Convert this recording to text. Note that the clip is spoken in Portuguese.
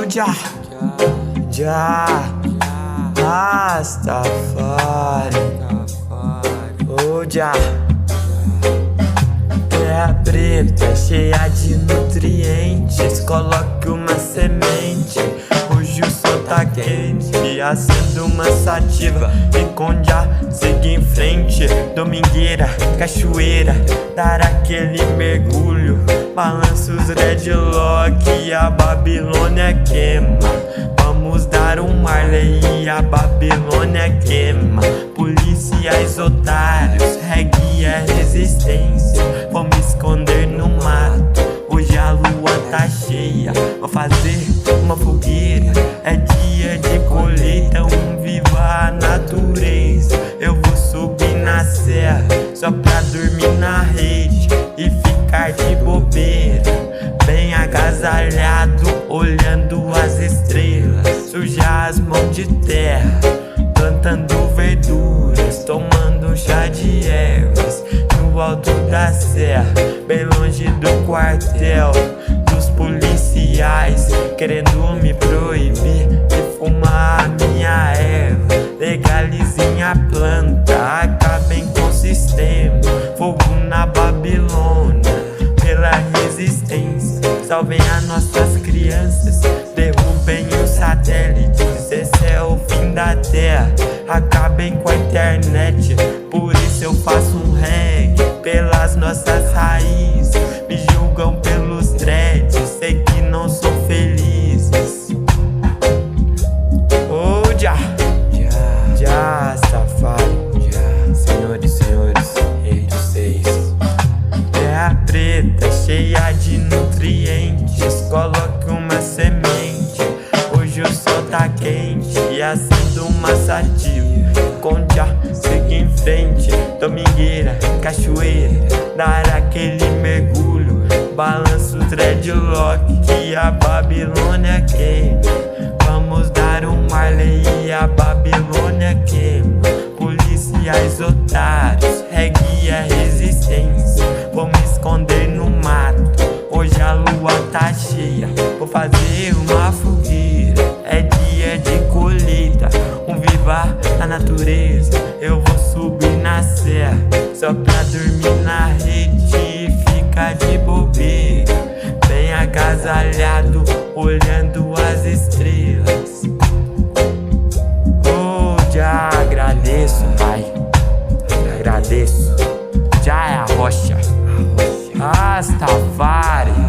já, Rastafari, já. Terra preta cheia de nutrientes, coloque uma semente. Hoje o sol tá quente, acendo uma sativa e com já siga em frente. Domingueira, cachoeira, dar aquele mergulho. Balança os dreadlock e a Babilônia queima. Vamos dar um Marley e a Babilônia queima. Policiais otários, reggae é resistência. Vamos esconder no mato, hoje a lua tá cheia. Vou fazer uma fogueira, é dia de colheita. Viva a natureza, eu vou subir na serra só pra dormir na rede e ficar de bobeira, bem agasalhado, olhando as estrelas. Sujar as mãos de terra, plantando verduras, tomando um chá de ervas no alto da serra, bem longe do quartel dos policiais, querendo me proibir de fumar a minha erva. Legalizem a planta, acabem com o sistema. Fogo na Babilônia, pela resistência. Salvem as nossas crianças, derrubem os satélites. Esse é o fim da terra, acabem com a internet. Por isso eu faço um reggae pelas nossas raízes. Me julgam pelos dreads, sei que não são felizes. Oh, já, Rastafari, senhores, rei dos seis. Terra preta cheia de nutrientes, coloque uma semente. Hoje o sol tá quente e acendo uma sativa. Com já, siga em frente. Domingueira, cachoeira, dar aquele mergulho. Balança o dreadlock e a Babilônia queima. Vamos dar um Marley e a Babilônia queima. Policiais otários, reggae é resistência. Vou me esconder no mato, hoje a lua tá cheia. Vou fazer uma fogueira, é dia de colheita. Viva a natureza, eu vou subir na serra só pra dormir na rede e ficar de bobeira, bem agasalhado, olhando as estrelas. Oh, já agradeço, pai, agradeço. Já é a rocha, Rastafari.